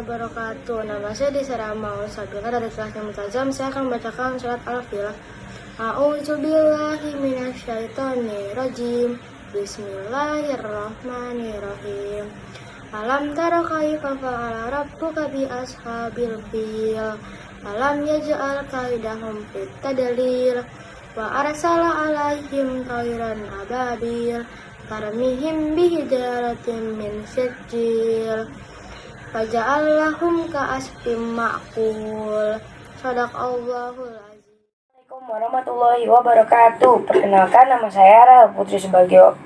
wabarakatuh. Nama saya Desara Maul Sabila dari kelas yang Multazam. Saya akan membacakan surat Al-Filah. A'udzubillahi minasyaitonirrajim. Bismillahirrahmanirrahim. Alam tara kaifa fa'ala rabbuka bi ashabil fil. Alam yaj'al kaidahum fit tadlil. Wa arsala alaihim tayran ababil. Tarmihim bihijaratin min sijil. Faja'allahum ka'asfim ma'kul. Shadaqallahul azim. Assalamualaikum warahmatullahi wabarakatuh. Perkenalkan, nama saya Rahel Putri Subagio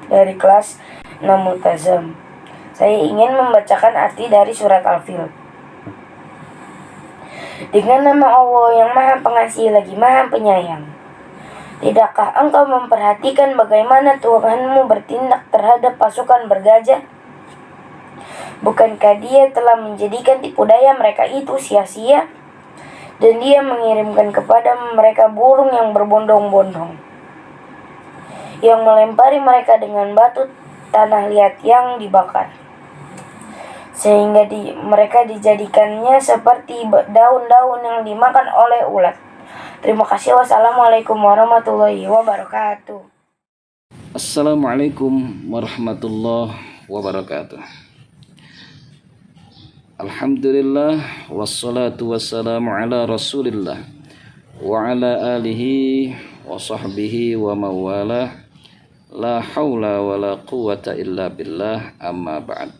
dari kelas 6 Multazam. Saya ingin membacakan arti dari surat Al-Fil. Dengan nama Allah yang Maha Pengasih lagi Maha Penyayang. Tidakkah engkau memperhatikan bagaimana Tuhanmu bertindak terhadap pasukan bergajah? Bukankah Dia telah menjadikan tipu daya mereka itu sia-sia? Dan Dia mengirimkan kepada mereka burung yang berbondong-bondong, yang melempari mereka dengan batu tanah liat yang dibakar, sehingga mereka dijadikannya seperti daun-daun yang dimakan oleh ulat. Terima kasih. Wassalamualaikum warahmatullahi wabarakatuh. Assalamualaikum warahmatullahi wabarakatuh. Alhamdulillah wassalatu wassalamu ala Rasulillah wa ala alihi wa sahbihi wa mawalah. La haula wa la quwata illa billah, amma ba'd.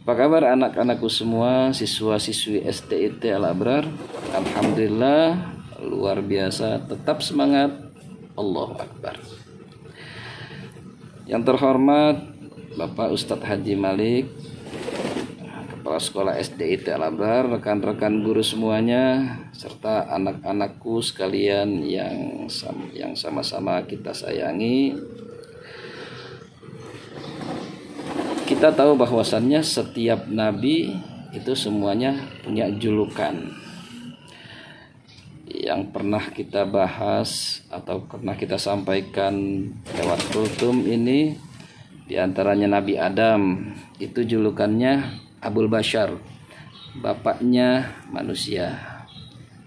Apa kabar anak-anakku semua, siswa-siswi STIT Al-Abrar? Alhamdulillah, luar biasa, tetap semangat. Allahu Akbar. Yang terhormat Bapak Ustadz Haji Malik, Kepala Sekolah SDIT Al-Abrar, rekan-rekan guru semuanya, serta anak-anakku sekalian yang sama-sama kita sayangi. Kita tahu bahwasannya setiap nabi itu semuanya punya julukan yang pernah kita bahas atau pernah kita sampaikan lewat kultum ini. Di antaranya Nabi Adam, itu julukannya Abul Bashar, bapaknya manusia.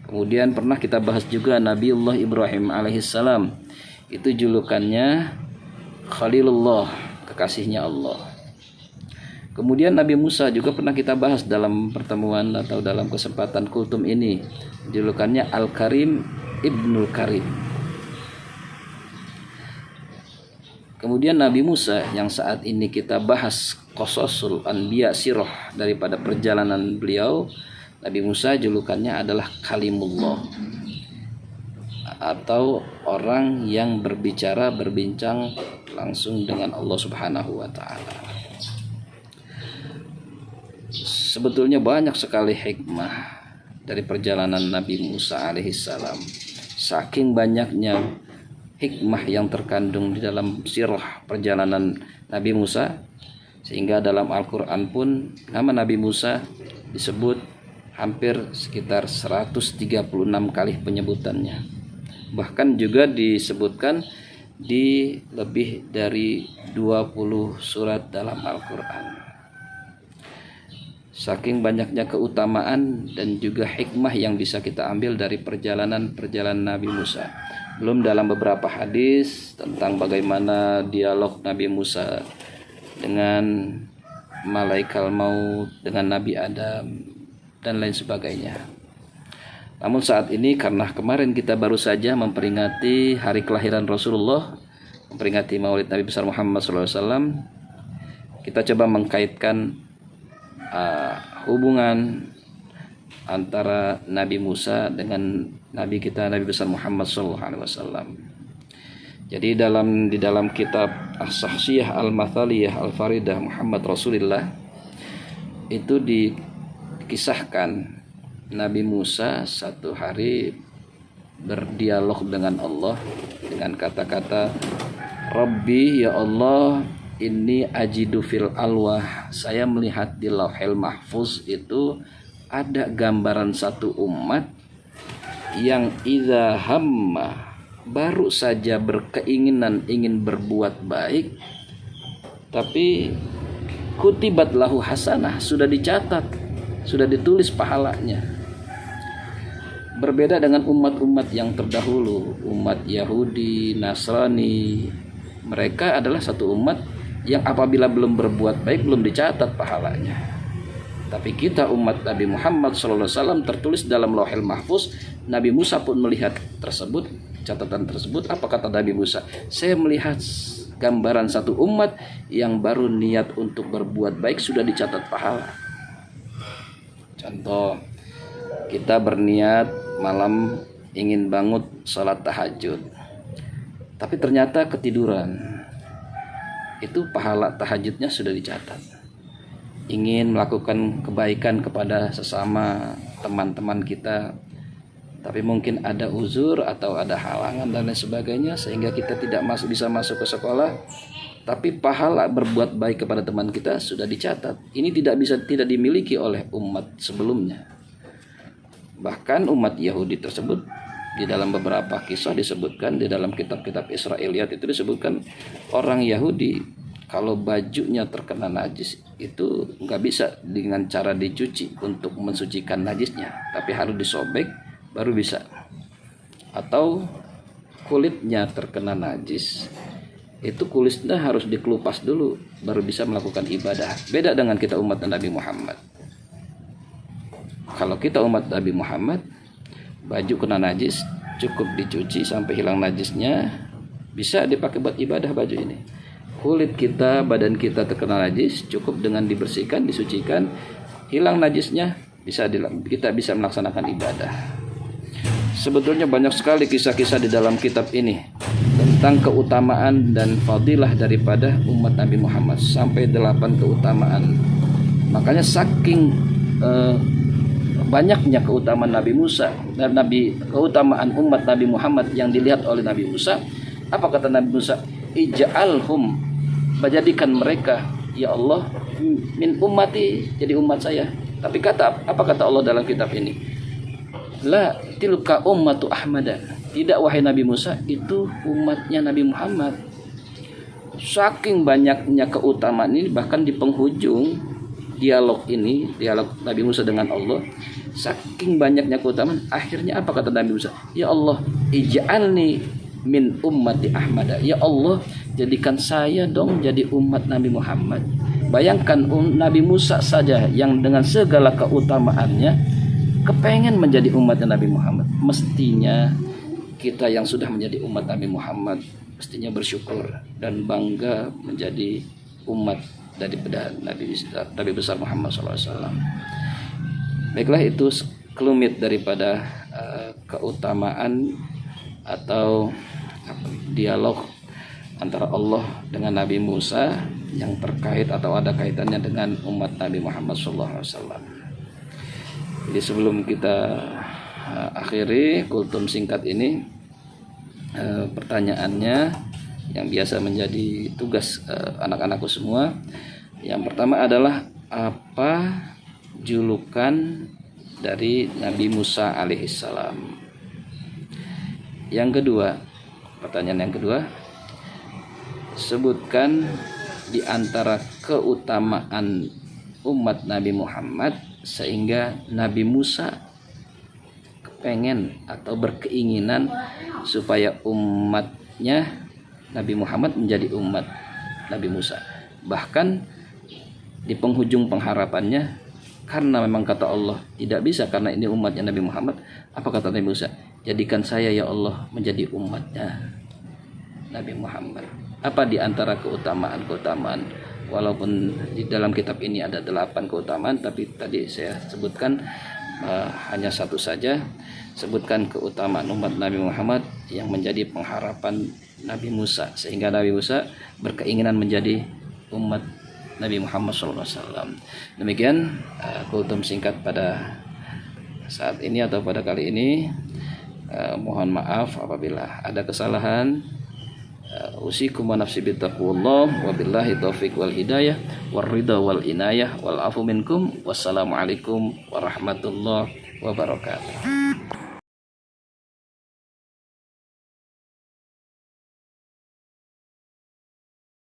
Kemudian pernah kita bahas juga Nabiullah Ibrahim alaihissalam, itu julukannya Khalilullah, kekasihnya Allah. Kemudian Nabi Musa juga pernah kita bahas dalam pertemuan atau dalam kesempatan kultum ini, julukannya Al-Karim Ibnul Karim. Kemudian Nabi Musa yang saat ini kita bahas Qasasul Anbiya sirah daripada perjalanan beliau, Nabi Musa julukannya adalah Kalimullah, atau orang yang berbincang langsung dengan Allah Subhanahu wa taala. Sebetulnya banyak sekali hikmah dari perjalanan Nabi Musa alaihissalam. Saking banyaknya hikmah yang terkandung di dalam sirah perjalanan Nabi Musa, sehingga dalam Al-Quran pun nama Nabi Musa disebut hampir sekitar 136 kali penyebutannya. Bahkan juga disebutkan di lebih dari 20 surat dalam Al-Quran. Saking banyaknya keutamaan dan juga hikmah yang bisa kita ambil dari perjalanan Nabi Musa. Belum dalam beberapa hadis tentang bagaimana dialog Nabi Musa dengan malaikat maut, dengan Nabi Adam, dan lain sebagainya. Namun saat ini karena kemarin kita baru saja memperingati hari kelahiran Rasulullah, memperingati Maulid Nabi besar Muhammad SAW, kita coba mengkaitkan hubungan antara Nabi Musa dengan Nabi kita Nabi besar Muhammad SAW. Jadi di dalam kitab As-Sahsiyah Al-Mathaliyah Al-Faridah Muhammad Rasulullah itu dikisahkan Nabi Musa satu hari berdialog dengan Allah dengan kata-kata, Rabbi, ya Allah, ini ajidu fil alwah, saya melihat di lauhil mahfuz itu ada gambaran satu umat yang idza hamma, baru saja berkeinginan ingin berbuat baik, tapi kutibat lahu hasanah, sudah dicatat, sudah ditulis pahalanya. Berbeda dengan umat-umat yang terdahulu, umat Yahudi, Nasrani. Mereka adalah satu umat yang apabila belum berbuat baik belum dicatat pahalanya. Tapi kita umat Nabi Muhammad SAW tertulis dalam Lauhil Mahfuz. Nabi Musa pun melihat tersebut, catatan tersebut. Apa kata Nabi Musa? Saya melihat gambaran satu umat yang baru niat untuk berbuat baik sudah dicatat pahala. Contoh, kita berniat malam ingin bangun sholat tahajud, tapi ternyata ketiduran. Itu pahala tahajudnya sudah dicatat. Ingin melakukan kebaikan kepada sesama teman-teman kita, tapi mungkin ada uzur atau ada halangan dan lain sebagainya sehingga kita tidak bisa masuk ke sekolah, tapi pahala berbuat baik kepada teman kita sudah dicatat. Ini tidak dimiliki oleh umat sebelumnya. Bahkan umat Yahudi tersebut di dalam beberapa kisah disebutkan, di dalam kitab-kitab Israiliyat itu disebutkan orang Yahudi kalau bajunya terkena najis itu nggak bisa dengan cara dicuci untuk mensucikan najisnya, tapi harus disobek baru bisa. Atau kulitnya terkena najis, itu kulitnya harus dikelupas dulu baru bisa melakukan ibadah. Beda dengan kita umat Nabi Muhammad. Kalau kita umat Nabi Muhammad, baju kena najis cukup dicuci sampai hilang najisnya, bisa dipakai buat ibadah baju ini. Kulit kita, badan kita terkena najis, cukup dengan dibersihkan, disucikan, hilang najisnya, kita bisa melaksanakan ibadah. Sebetulnya banyak sekali kisah-kisah di dalam kitab ini tentang keutamaan dan fadilah daripada umat Nabi Muhammad, sampai 8 keutamaan. Makanya saking banyaknya keutamaan Nabi Musa dan keutamaan umat Nabi Muhammad yang dilihat oleh Nabi Musa, apa kata Nabi Musa? Ij'alhum, jadikan mereka ya Allah min ummati, jadi umat saya. Tapi apa kata Allah dalam kitab ini? La tilka ummatu Ahmada, tidak wahai Nabi Musa, itu umatnya Nabi Muhammad. Saking banyaknya keutamaan ini, bahkan di penghujung dialog Nabi Musa dengan Allah, saking banyaknya keutamaan, akhirnya apa kata Nabi Musa? Ya Allah, ij'alni min ummati Ahmad. Ya Allah, jadikan saya dong jadi umat Nabi Muhammad. Bayangkan Nabi Musa saja yang dengan segala keutamaannya kepengen menjadi umatnya Nabi Muhammad. Mestinya kita yang sudah menjadi umat Nabi Muhammad mestinya bersyukur dan bangga menjadi umat daripada Nabi besar Muhammad SAW. Baiklah, itu kelumit daripada keutamaan atau dialog antara Allah dengan Nabi Musa yang terkait atau ada kaitannya dengan umat Nabi Muhammad SAW. Jadi sebelum kita akhiri kultum singkat ini, pertanyaannya yang biasa menjadi tugas anak-anakku semua. Yang pertama adalah, apa julukan dari Nabi Musa alaihissalam? Yang kedua, pertanyaan yang kedua, sebutkan di antara keutamaan umat Nabi Muhammad sehingga Nabi Musa kepengen atau berkeinginan supaya umatnya Nabi Muhammad menjadi umat Nabi Musa. Bahkan di penghujung pengharapannya, karena memang kata Allah tidak bisa karena ini umatnya Nabi Muhammad, apa kata Nabi Musa? Jadikan saya ya Allah menjadi umatnya Nabi Muhammad. Apa di antara keutamaan-keutamaan? Walaupun di dalam kitab ini ada 8 keutamaan, tapi tadi saya sebutkan hanya satu saja. Sebutkan keutamaan umat Nabi Muhammad yang menjadi pengharapan Nabi Musa, sehingga Nabi Musa berkeinginan menjadi umat Nabi Muhammad SAW. Demikian kultum singkat pada saat ini atau pada kali ini. Mohon maaf apabila ada kesalahan. Usikum wa nafsi bittaqwallah, wa billahi taufiq wal hidayah war ridha wal inayah wal afu minkum. Wassalamualaikum warahmatullahi wabarakatuh.